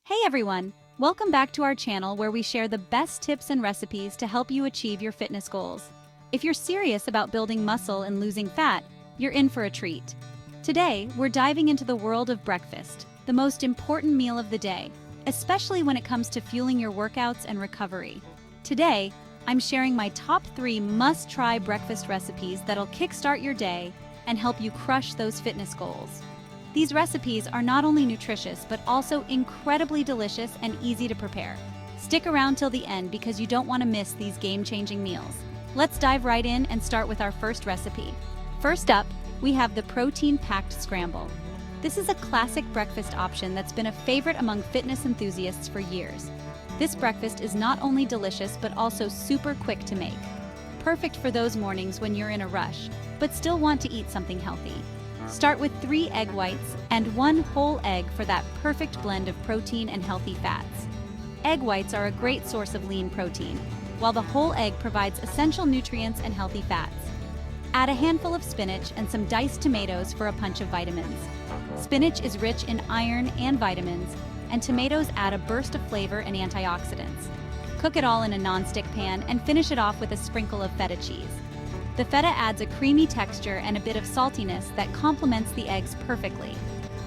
Hey everyone! Welcome back to our channel where we share the best tips and recipes to help you achieve your fitness goals. If you're serious about building muscle and losing fat, you're in for a treat. Today, we're diving into the world of breakfast, the most important meal of the day, especially when it comes to fueling your workouts and recovery. Today, I'm sharing my top 3 must-try breakfast recipes that'll kickstart your day and help you crush those fitness goals. These recipes are not only nutritious, but also incredibly delicious and easy to prepare. Stick around till the end because you don't want to miss these game-changing meals. Let's dive right in and start with our first recipe. First up, we have the protein-packed scramble. This is a classic breakfast option that's been a favorite among fitness enthusiasts for years. This breakfast is not only delicious, but also super quick to make. Perfect for those mornings when you're in a rush, but still want to eat something healthy. Start with 3 egg whites and 1 whole egg for that perfect blend of protein and healthy fats. Egg whites are a great source of lean protein, while the whole egg provides essential nutrients and healthy fats. Add a handful of spinach and some diced tomatoes for a punch of vitamins. Spinach is rich in iron and vitamins, and tomatoes add a burst of flavor and antioxidants. Cook it all in a non-stick pan and finish it off with a sprinkle of feta cheese. The feta adds a creamy texture and a bit of saltiness that complements the eggs perfectly.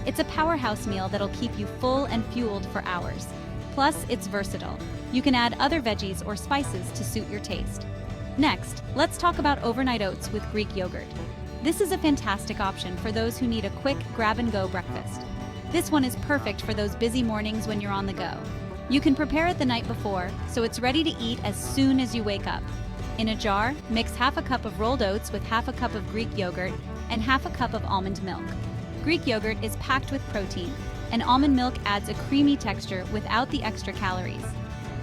It's a powerhouse meal that'll keep you full and fueled for hours. Plus, it's versatile. You can add other veggies or spices to suit your taste. Next, let's talk about overnight oats with Greek yogurt. This is a fantastic option for those who need a quick grab-and-go breakfast. This one is perfect for those busy mornings when you're on the go. You can prepare it the night before, so it's ready to eat as soon as you wake up. In a jar, mix half a cup of rolled oats with half a cup of Greek yogurt and half a cup of almond milk. Greek yogurt is packed with protein, and almond milk adds a creamy texture without the extra calories.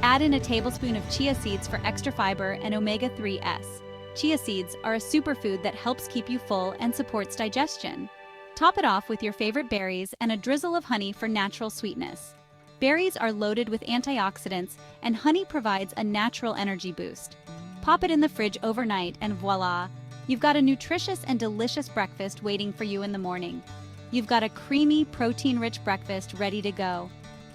Add in a tablespoon of chia seeds for extra fiber and omega-3s. Chia seeds are a superfood that helps keep you full and supports digestion. Top it off with your favorite berries and a drizzle of honey for natural sweetness. Berries are loaded with antioxidants, and honey provides a natural energy boost. Pop it in the fridge overnight and voila, you've got a nutritious and delicious breakfast waiting for you in the morning. You've got a creamy, protein-rich breakfast ready to go.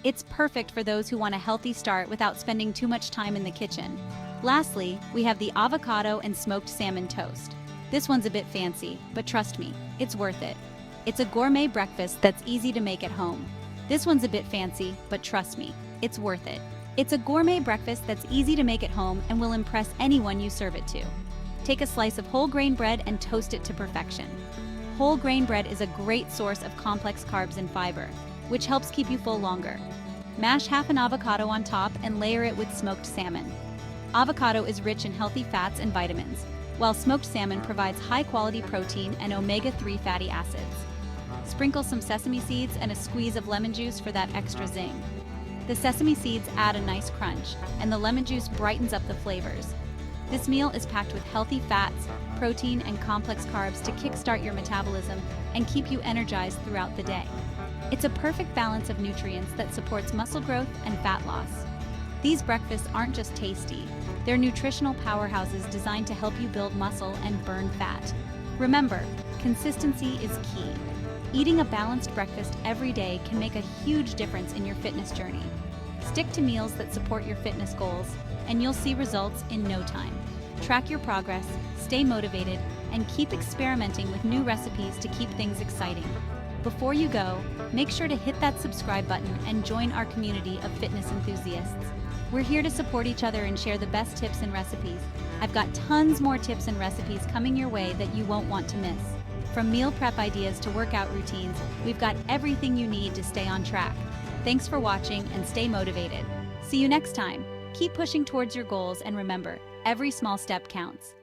It's perfect for those who want a healthy start without spending too much time in the kitchen. Lastly, we have the avocado and smoked salmon toast. This one's a bit fancy, but trust me, it's worth it. It's a gourmet breakfast that's easy to make at home. This one's a bit fancy, but trust me, it's worth it. It's a gourmet breakfast that's easy to make at home and will impress anyone you serve it to. Take a slice of whole grain bread and toast it to perfection. Whole grain bread is a great source of complex carbs and fiber, which helps keep you full longer. Mash half an avocado on top and layer it with smoked salmon. Avocado is rich in healthy fats and vitamins, while smoked salmon provides high-quality protein and omega-3 fatty acids. Sprinkle some sesame seeds and a squeeze of lemon juice for that extra zing. The sesame seeds add a nice crunch, and the lemon juice brightens up the flavors. This meal is packed with healthy fats, protein, and complex carbs to kickstart your metabolism and keep you energized throughout the day. It's a perfect balance of nutrients that supports muscle growth and fat loss. These breakfasts aren't just tasty, they're nutritional powerhouses designed to help you build muscle and burn fat. Remember, consistency is key. Eating a balanced breakfast every day can make a huge difference in your fitness journey. Stick to meals that support your fitness goals, and you'll see results in no time. Track your progress, stay motivated, and keep experimenting with new recipes to keep things exciting. Before you go, make sure to hit that subscribe button and join our community of fitness enthusiasts. We're here to support each other and share the best tips and recipes. I've got tons more tips and recipes coming your way that you won't want to miss. From meal prep ideas to workout routines, we've got everything you need to stay on track. Thanks for watching and stay motivated. See you next time. Keep pushing towards your goals and remember, every small step counts.